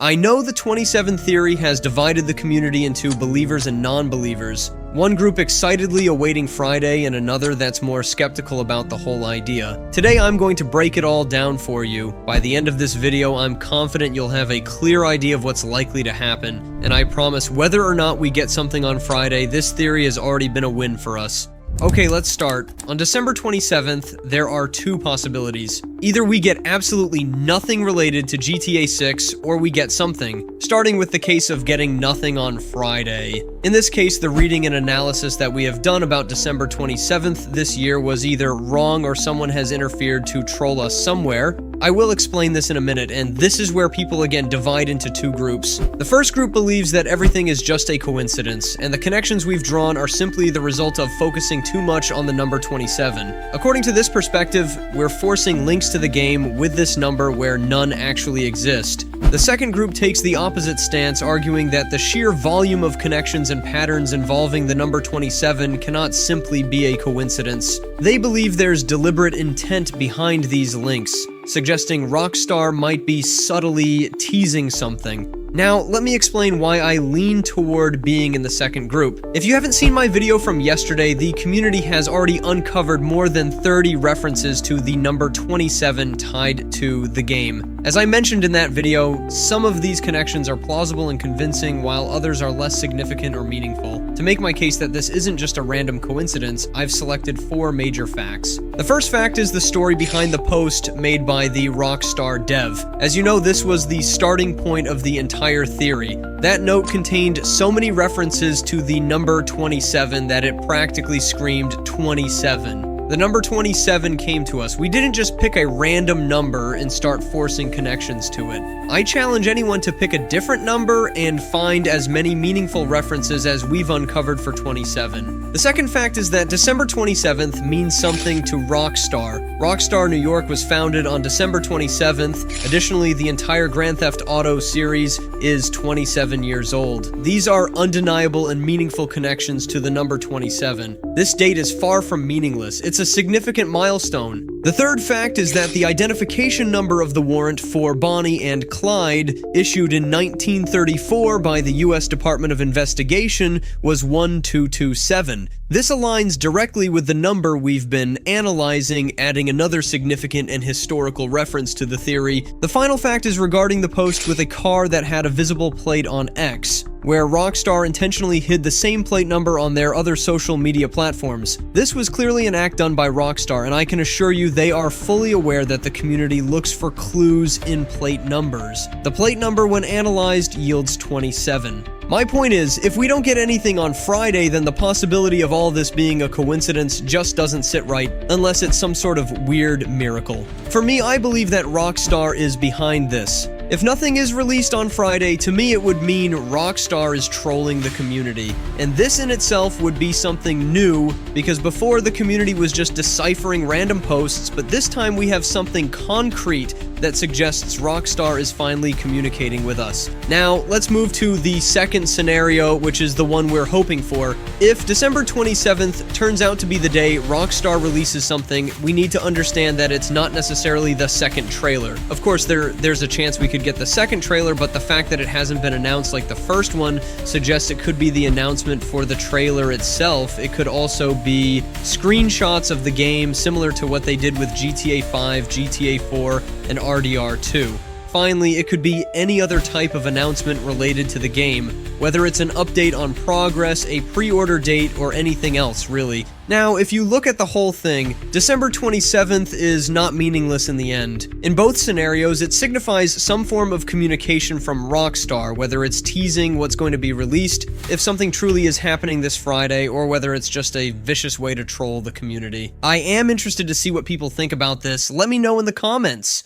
I know the 27 theory has divided the community into believers and non-believers, one group excitedly awaiting Friday and another that's more skeptical about the whole idea. Today I'm going to break it all down for you. By the end of this video, I'm confident you'll have a clear idea of what's likely to happen, and I promise whether or not we get something on Friday, this theory has already been a win for us. Okay, let's start. On December 27th, there are two possibilities. Either we get absolutely nothing related to GTA 6, or we get something, starting with the case of getting nothing on Friday. In this case, the reading and analysis that we have done about December 27th this year was either wrong or someone has interfered to troll us somewhere. I will explain this in a minute, and this is where people again divide into two groups. The first group believes that everything is just a coincidence, and the connections we've drawn are simply the result of focusing too much on the number 27. According to this perspective, we're forcing links to the game with this number where none actually exist. The second group takes the opposite stance, arguing that the sheer volume of connections and patterns involving the number 27 cannot simply be a coincidence. They believe there's deliberate intent behind these links, suggesting Rockstar might be subtly teasing something. Now, let me explain why I lean toward being in the second group. If you haven't seen my video from yesterday, the community has already uncovered more than 30 references to the number 27 tied to the game. As I mentioned in that video, some of these connections are plausible and convincing, while others are less significant or meaningful. To make my case that this isn't just a random coincidence, I've selected 4 major facts. The first fact is the story behind the post made by the Rockstar dev. As you know, this was the starting point of the entire theory. That note contained so many references to the number 27 that it practically screamed 27. The number 27 came to us. We didn't just pick a random number and start forcing connections to it. I challenge anyone to pick a different number and find as many meaningful references as we've uncovered for 27. The second fact is that December 27th means something to Rockstar. Rockstar New York was founded on December 27th. Additionally, the entire Grand Theft Auto series is 27 years old. These are undeniable and meaningful connections to the number 27. This date is far from meaningless. It's a significant milestone. The third fact is that the identification number of the warrant for Bonnie and Clyde, issued in 1934 by the U.S. Department of Investigation, was 1227. This aligns directly with the number we've been analyzing, adding another significant and historical reference to the theory. The final fact is regarding the post with a car that had a visible plate on X, where Rockstar intentionally hid the same plate number on their other social media platforms. This was clearly an act done by Rockstar, and I can assure you they are fully aware that the community looks for clues in plate numbers. The plate number, when analyzed, yields 27. My point is, if we don't get anything on Friday, then the possibility of all this being a coincidence just doesn't sit right, unless it's some sort of weird miracle. For me, I believe that Rockstar is behind this. If nothing is released on Friday, to me it would mean Rockstar is trolling the community. And this in itself would be something new, because before the community was just deciphering random posts, but this time we have something concrete that suggests Rockstar is finally communicating with us. Now, let's move to the second scenario, which is the one we're hoping for. If December 27th turns out to be the day Rockstar releases something, we need to understand that it's not necessarily the second trailer. Of course, there's a chance we could get the second trailer, but the fact that it hasn't been announced like the first one suggests it could be the announcement for the trailer itself. It could also be screenshots of the game, similar to what they did with GTA 5, GTA 4, and RDR2. Finally, it could be any other type of announcement related to the game, whether it's an update on progress, a pre-order date, or anything else, really. Now, if you look at the whole thing, December 27th is not meaningless in the end. In both scenarios, it signifies some form of communication from Rockstar, whether it's teasing what's going to be released, if something truly is happening this Friday, or whether it's just a vicious way to troll the community. I am interested to see what people think about this. Let me know in the comments.